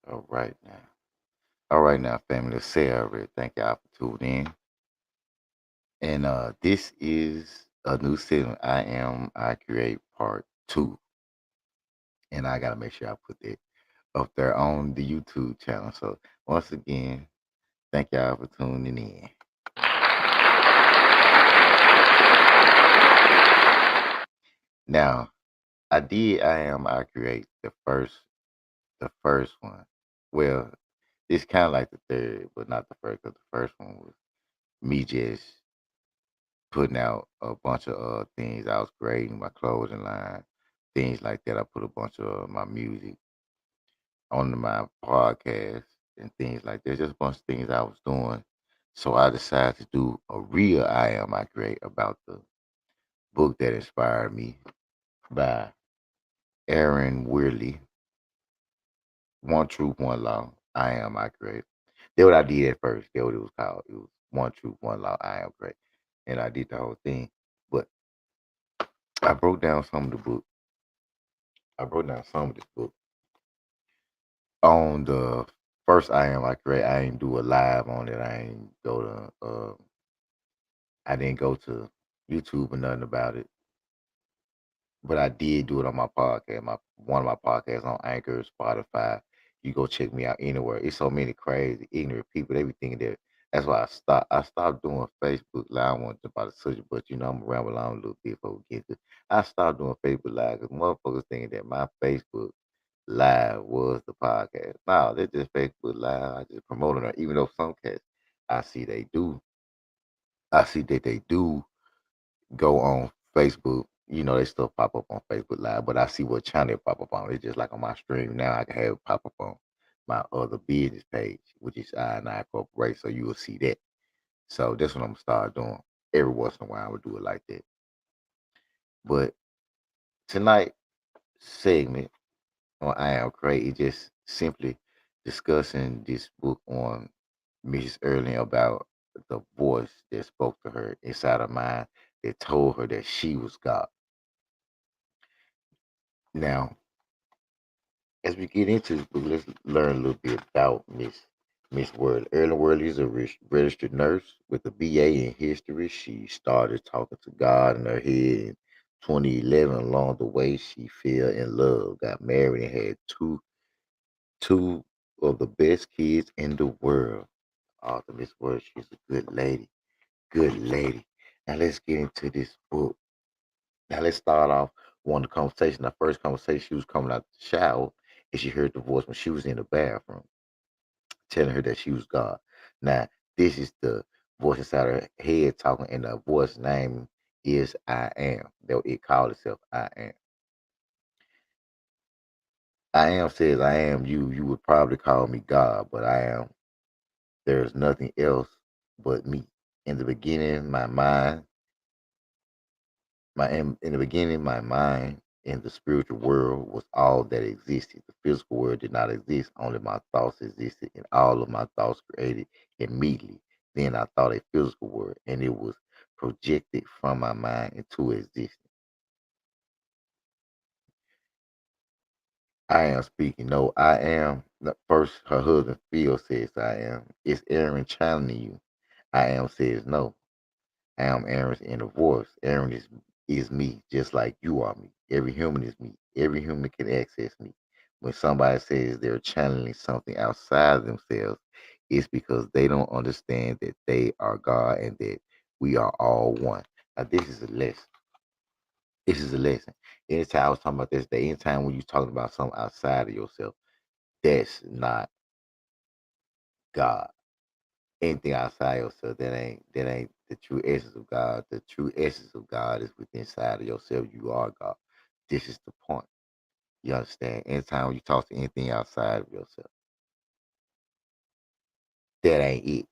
All right now. All right now, family. Let's say already. Thank y'all for tuning in. And this is a new segment. I create part two. And I gotta make sure I put it up there on the YouTube channel. So once again, thank y'all for tuning in. Now, I create the first one. Well, it's kind of like the third, but not the first, because the first one was me just putting out a bunch of things. I was creating my clothing line, things like that. I put a bunch of my music on my podcast and things like that. Just a bunch of things I was doing. So I decided to do a real I create about the book that inspired me by Aaron Weirley, One Truth, One Law. I create. That's what I did at first. That's what it was called. It was One Truth, One Law. I am great, and I did the whole thing. But I broke down some of the book. I broke down some of this book on the first I create. I ain't do a live on it. I ain't go to. I didn't go to YouTube or nothing about it. But I did do it on my podcast. My one of my podcasts on Anchor, Spotify. You go check me out anywhere. It's so many crazy, ignorant people. They be thinking that that's why I stopped. I stopped doing Facebook Live. I want to about the subject, but I'm gonna ramble on a little bit before we get to. I stopped doing Facebook Live because motherfuckers thinking that my Facebook Live was the podcast. No, they're just Facebook Live. I just promoting it. Even though some cats, I see they do. I see that they do go on Facebook. They still pop up on Facebook Live, but I see what channel it pop up on. It's just like on my stream now. I can have it pop up on my other business page, which is I Corporation. So you will see that. So that's what I'm gonna start doing. Every once in a while, I would do it like that. But tonight segment on I Am Crazy is just simply discussing this book on Mrs. Erling about the voice that spoke to her inside her mind that told her that she was God. Now, as we get into this book, let's learn a little bit about Miss Worley. Erling Worley is a registered nurse with a BA in history. She started talking to God in her head in 2011. Along the way, she fell in love, got married, and had two of the best kids in the world. Author Miss Worley, she's a good lady. Good lady. Now let's get into this book. Now let's start off on the conversation. The first conversation, she was coming out the shower and she heard the voice when she was in the bathroom telling her that she was God. Now, this is the voice inside her head talking, and the voice name is I am. That it called itself I am. I am says I am you. You would probably call me God, but I am. There is nothing else but me. In the beginning, in the beginning, my mind in the spiritual world was all that existed. The physical world did not exist. Only my thoughts existed, and all of my thoughts created immediately. Then I thought a physical world, and it was projected from my mind into existence. I am speaking. No, I am. First, her husband Phil says I am. It's Aaron channeling you. I am says no. I am Aaron's inner voice. Aaron is me, just like you are me. Every human is me. Every human can access me. When somebody says they're channeling something outside of themselves, it's because they don't understand that they are God and that we are all one. Now, this is a lesson. This is a lesson. Anytime I was talking about this, anytime when you're talking about something outside of yourself, that's not God. Anything outside yourself that ain't the true essence of God. The true essence of God is within inside of yourself. You are God. This is the point. You understand? Anytime you talk to anything outside of yourself, that ain't it.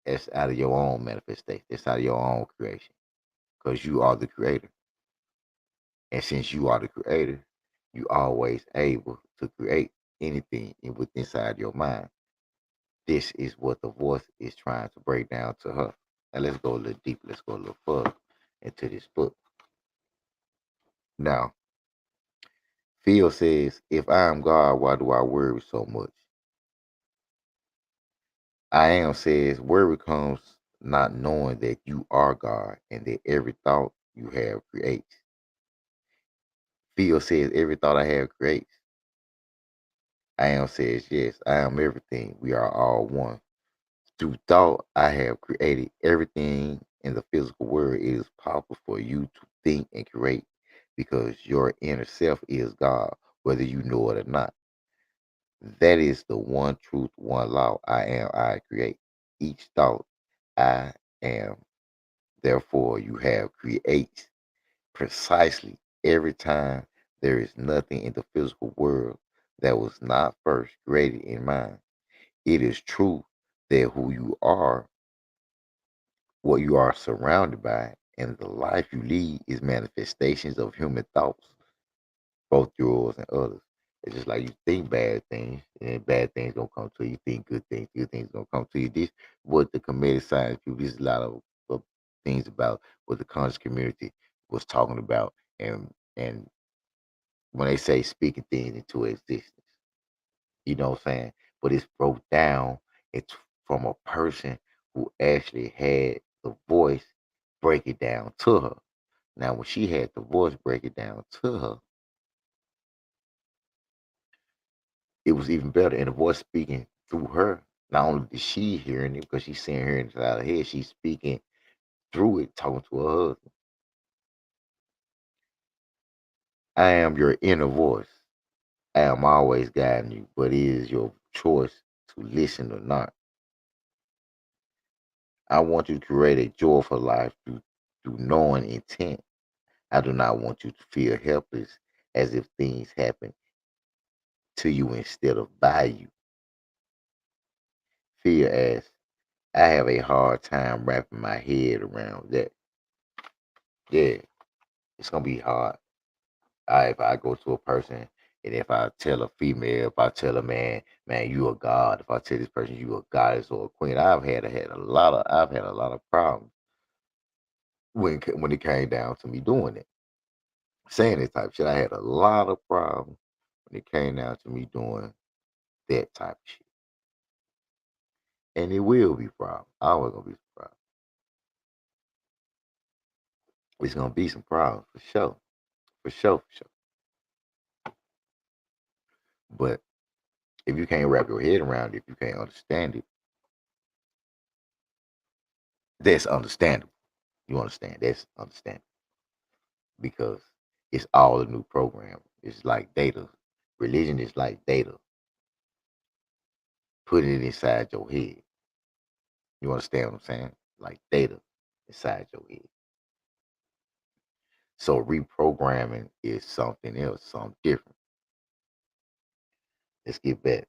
That's out of your own manifestation. That's out of your own creation. Because you are the creator. And since you are the creator, you always able to create anything within inside your mind. This is what the voice is trying to break down to her. And let's go a little deeper. Let's go a little further into this book. Now, Phil says, if I am God, why do I worry so much? I am says, worry comes not knowing that you are God and that every thought you have creates. Phil says, every thought I have creates. I am says, yes, I am everything. We are all one. Through thought, I have created everything in the physical world. It is possible for you to think and create because your inner self is God, whether you know it or not. That is the one truth, one law. I am, I create. Each thought, I am. Therefore, you have creates precisely every time. There is nothing in the physical world that was not first created in mind. It is true that who you are, what you are surrounded by, and the life you lead is manifestations of human thoughts, both yours and others. It's just like you think bad things, and bad things gonna come to you. You think good things gonna come to you. This what the comedic science people. This is a lot of things about what the conscious community was talking about, and when they say speaking things into existence, you know what I'm saying? But it's broke down. It's from a person who actually had the voice break it down to her. Now, when she had the voice break it down to her, it was even better. And the voice speaking through her, not only is she hearing it because she's seeing her inside her head, she's speaking through it, talking to her husband. I am your inner voice. I am always guiding you, but it is your choice to listen or not. I want you to create a joyful life through knowing intent. I do not want you to feel helpless as if things happen to you instead of by you. Fear as I have a hard time wrapping my head around that. Yeah, it's gonna be hard. If I go to a person and if I tell a female, if I tell a man, man, you a god. If I tell this person you a goddess or a queen, I've had a lot of problems when it came down to me doing it, saying this type of shit. I had a lot of problems when it came down to me doing that type of shit, and it will be problems. Always gonna be some problems. It's gonna be some problems for sure, for sure, for sure. But if you can't wrap your head around it, if you can't understand it, that's understandable. You understand? That's understandable because it's all a new program. It's like data. Religion is like data. Putting it inside your head. You understand what I'm saying? Like data inside your head. So reprogramming is something else, something different. Let's get back.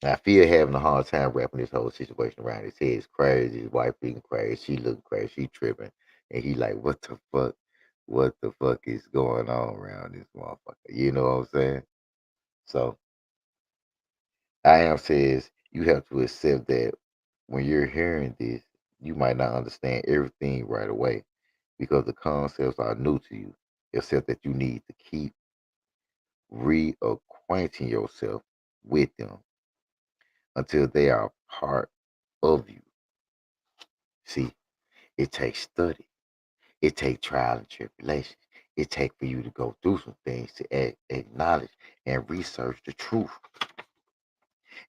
I feel having a hard time wrapping this whole situation around his head. It's crazy. His wife being crazy. She looking crazy. She tripping. And he like, what the fuck? What the fuck is going on around this motherfucker? You know what I'm saying? So I am says you have to accept that when you're hearing this, you might not understand everything right away because the concepts are new to you. Except that you need to keep reacquainting yourself with them until they are part of you. See, it takes study. It takes trial and tribulation. It takes for you to go through some things to acknowledge and research the truth.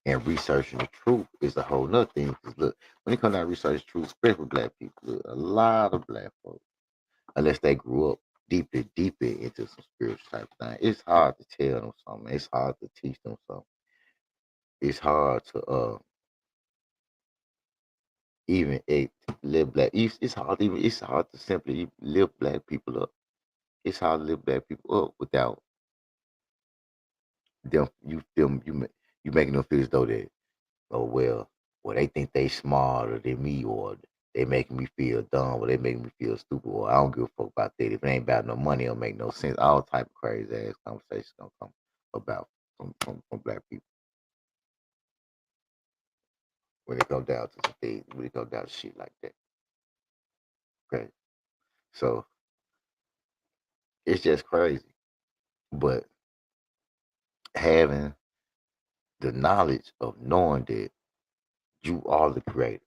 And researching the truth is a whole nother thing. Because look, when it comes down to research the truth, especially with black people, look, a lot of black folks, unless they grew up deeper into some spiritual type of thing, it's hard to tell them something. It's hard to teach them something. It's hard to even live black. It's hard to simply lift black people up. It's hard to lift black people up without you making them feel as though that, oh well they think they smarter than me, or they making me feel dumb, or they making me feel stupid, or I don't give a fuck about that. If it ain't about no money, it don't make no sense. All type of crazy ass conversations gonna come about from black people when it comes down to some things, when it comes down to shit like that. Okay, so it's just crazy, but having the knowledge of knowing that you are the creator,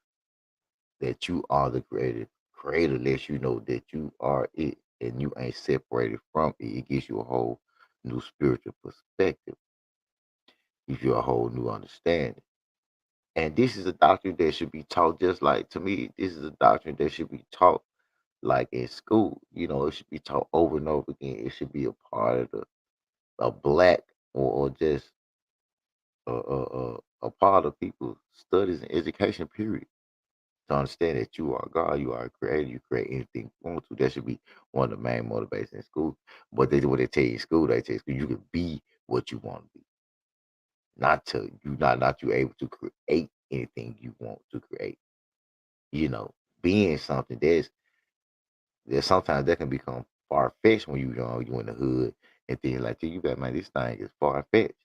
that you are the creator. Creator lets you know that you are it and you ain't separated from it. It gives you a whole new spiritual perspective, gives you a whole new understanding. And this is a doctrine that should be taught just like, to me, this is a doctrine that should be taught like in school. It should be taught over and over again. It should be a part of a black or just a part of people's studies and education period. To understand that you are God, you are a creator, you create anything you want to. That should be one of the main motivations in school. But what they tell you in school, they tell you you can be what you want to be. Not you able to create anything you want to create. Being something there's sometimes that can become far fetched when you in the hood and things like that. You got, man, this thing is far fetched.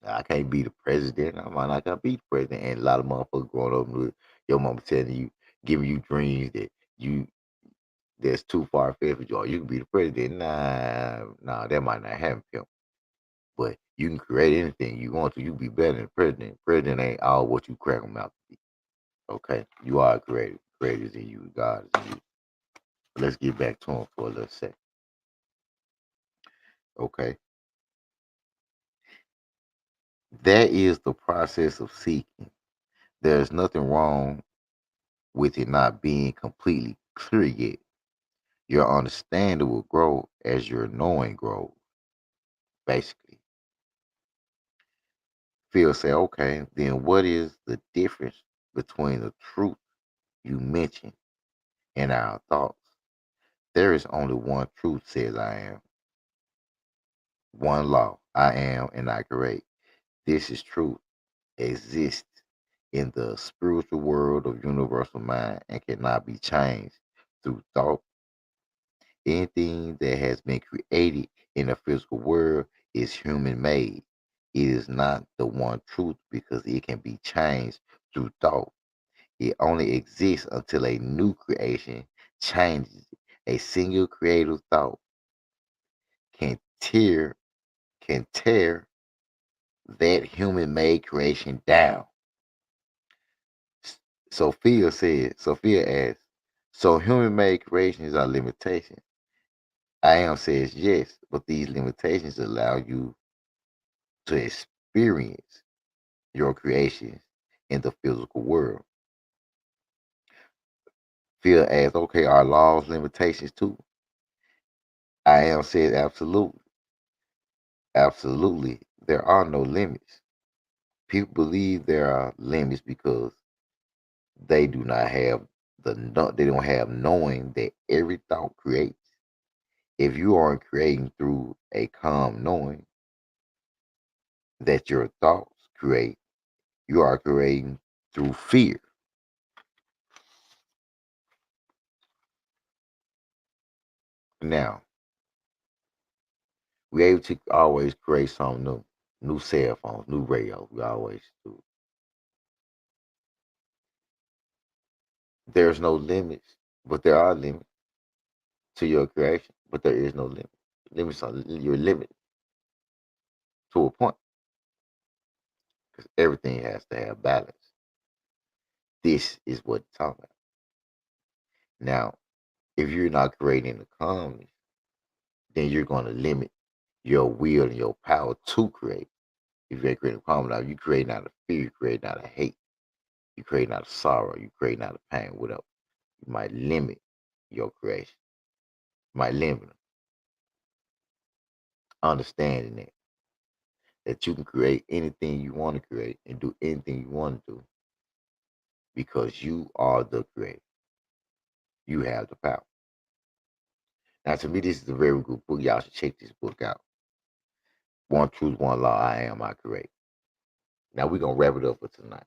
I can't be the president. I might not gonna be the president. And a lot of motherfuckers growing up with your mama telling you, giving you dreams that you that's too far fetched for you. You can be the president. Nah, that might not happen, pimp. But you can create anything you want to. You can be better than the president. President ain't all what you crack them out to be. Okay, you are creative. Creators in you. God is in you. Let's get back to him for a little sec. Okay, that is the process of seeking. There's nothing wrong with it not being completely clear yet. Your understanding will grow as your knowing grows. Basically, Phil say, okay, then what is the difference between the truth you mentioned and our thoughts? There is only one truth, says I am. One law, I am and I create. This is truth, exists in the spiritual world of universal mind and cannot be changed through thought. Anything that has been created in the physical world is human made. It is not the one truth because it can be changed through thought. It only exists until a new creation changes it. A single creative thought can tear that human made creation down. Sophia asks, so human made creations are limitations. I am says yes, but these limitations allow you to experience your creations in the physical world. Phil asks, okay, are laws limitations too? I am says absolutely. Absolutely. There are no limits. People believe there are limits because they do not have they don't have knowing that every thought creates. If you aren't creating through a calm knowing that your thoughts create, you are creating through fear. Now, we're able to always create something new. New cell phones, new radios. We always do. There's no limits, but there are limits to your creation, but there is no limit. Limits are you're limited to a point because everything has to have balance. This is what it's talking about. Now, if you're not creating the calmness, then you're going to limit your will and your power to create. If you ain't creating calm now, you create out of fear, you create out of hate, you create out of sorrow, you create out of pain, whatever. You might limit your creation. You might limit them. Understanding that you can create anything you want to create and do anything you want to do because you are the creator. You have the power. Now, to me, this is a very good book. Y'all should check this book out. One truth, one law. I am, I create. Now we're gonna wrap it up for tonight.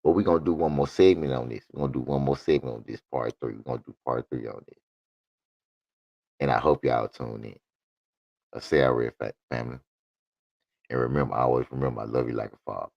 But we're gonna do one more segment on this. We're gonna do one more segment on this part three. We're gonna do part three on this. And I hope y'all tune in. A say I read family. And remember, I always remember I love you like a father.